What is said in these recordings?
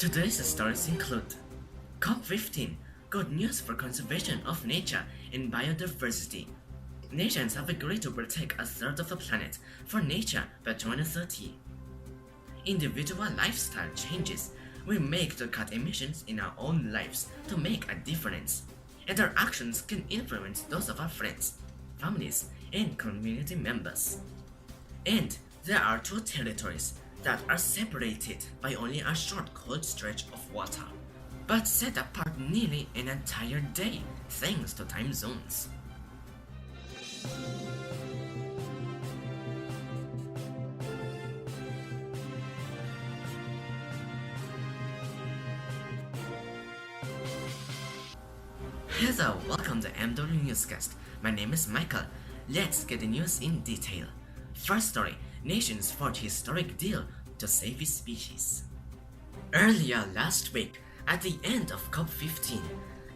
Today's stories include COP15, good news for conservation of nature and biodiversity. Nations have agreed to protect a third of the planet for nature by 2030. Individual lifestyle changes. We make to cut emissions in our own lives to make a difference, and our actions can influence those of our friends, families, and community members. And there are two territories that are separated by only a short cold stretch of water, but set apart nearly an entire day thanks to time zones. Hello, welcome to MW Newscast. My name is Michael. Let's get the news in detail. First story, nations forge historic deal to save its species. Earlier last week, at the end of COP15,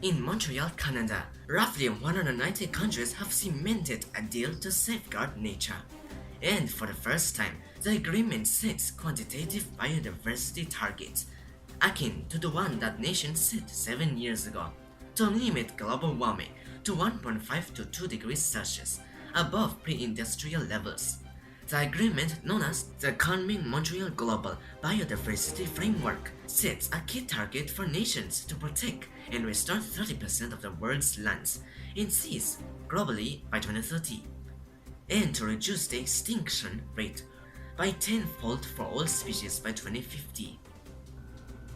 in Montreal, Canada, roughly 190 countries have cemented a deal to safeguard nature. And for the first time, the agreement sets quantitative biodiversity targets, akin to the one that nations set 7 years ago, to limit global warming to 1.5 to 2 degrees Celsius, above pre-industrial levels. The agreement, known as the Kunming-Montreal Global Biodiversity Framework, sets a key target for nations to protect and restore 30% of the world's lands and seas globally by 2030, and to reduce the extinction rate by tenfold for all species by 2050.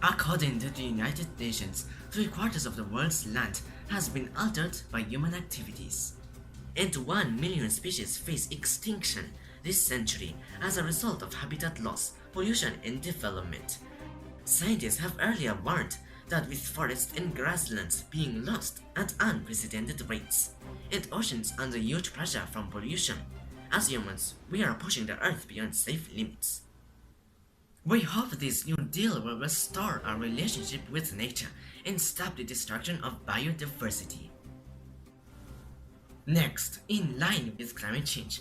According to the United Nations, 3/4 of the world's land has been altered by human activities, and 1 million species face extinction this century as a result of habitat loss, pollution, and development. Scientists have earlier warned that with forests and grasslands being lost at unprecedented rates, and oceans under huge pressure from pollution, as humans, we are pushing the Earth beyond safe limits. We hope this new deal will restore our relationship with nature and stop the destruction of biodiversity. Next, in line with climate change,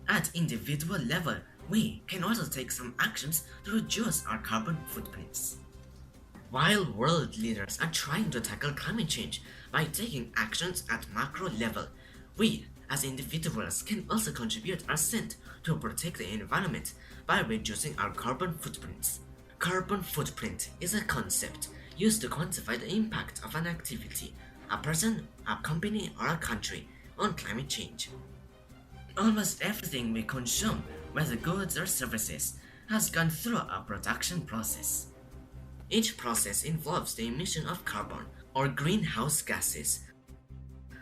at individual level, we can also take some actions to reduce our carbon footprints. While world leaders are trying to tackle climate change by taking actions at macro level, we as individuals can also contribute our cent to protect the environment by reducing our carbon footprints. Carbon footprint is a concept used to quantify the impact of an activity, a person, a company, or a country on climate change. Almost everything we consume, whether goods or services, has gone through a production process. Each process involves the emission of carbon or greenhouse gases.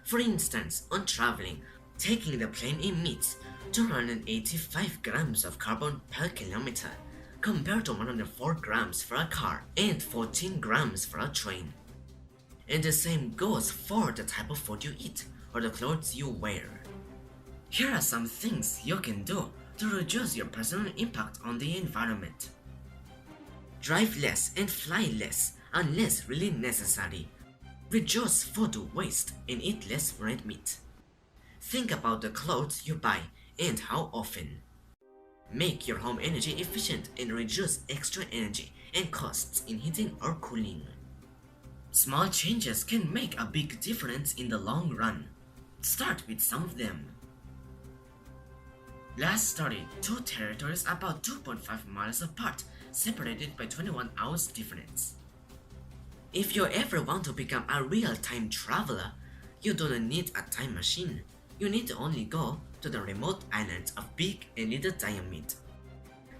For instance, on traveling, taking the plane emits 285 grams of carbon per kilometer, compared to 104 grams for a car and 14 grams for a train. And the same goes for the type of food you eat or the clothes you wear. Here are some things you can do to reduce your personal impact on the environment. Drive less and fly less unless really necessary. Reduce food waste and eat less red meat. Think about the clothes you buy and how often. Make your home energy efficient and reduce extra energy and costs in heating or cooling. Small changes can make a big difference in the long run. Start with some of them. Last story, two territories about 2.5 miles apart, separated by 21 hours difference. If you ever want to become a real-time traveler, you don't need a time machine. You need to only go to the remote islands of Big and Little Diomede.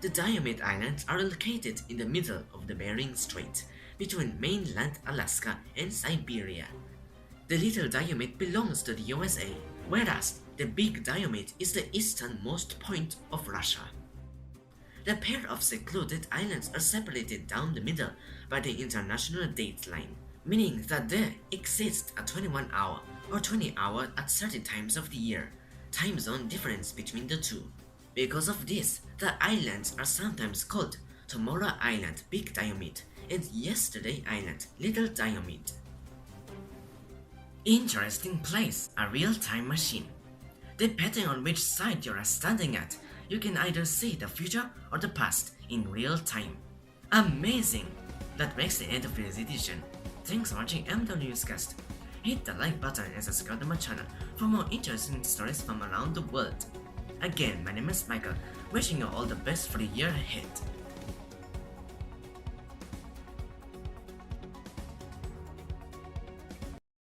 The Diomede Islands are located in the middle of the Bering Strait, between mainland Alaska and Siberia. The Little Diomede belongs to the USA, whereas the Big Diomede is the easternmost point of Russia. The pair of secluded islands are separated down the middle by the international date line, meaning that there exists a 21-hour or 20-hour at certain times of the year time zone difference between the two. Because of this, the islands are sometimes called Tomorrow Island Big Diomede and Yesterday Island Little Diomede. Interesting place, a real-time machine. Depending on which side you are standing at, you can either see the future or the past in real time. Amazing! That makes the end of this edition. Thanks for watching MWScast. Hit the like button and subscribe to my channel for more interesting stories from around the world. Again, my name is Michael, wishing you all the best for the year ahead.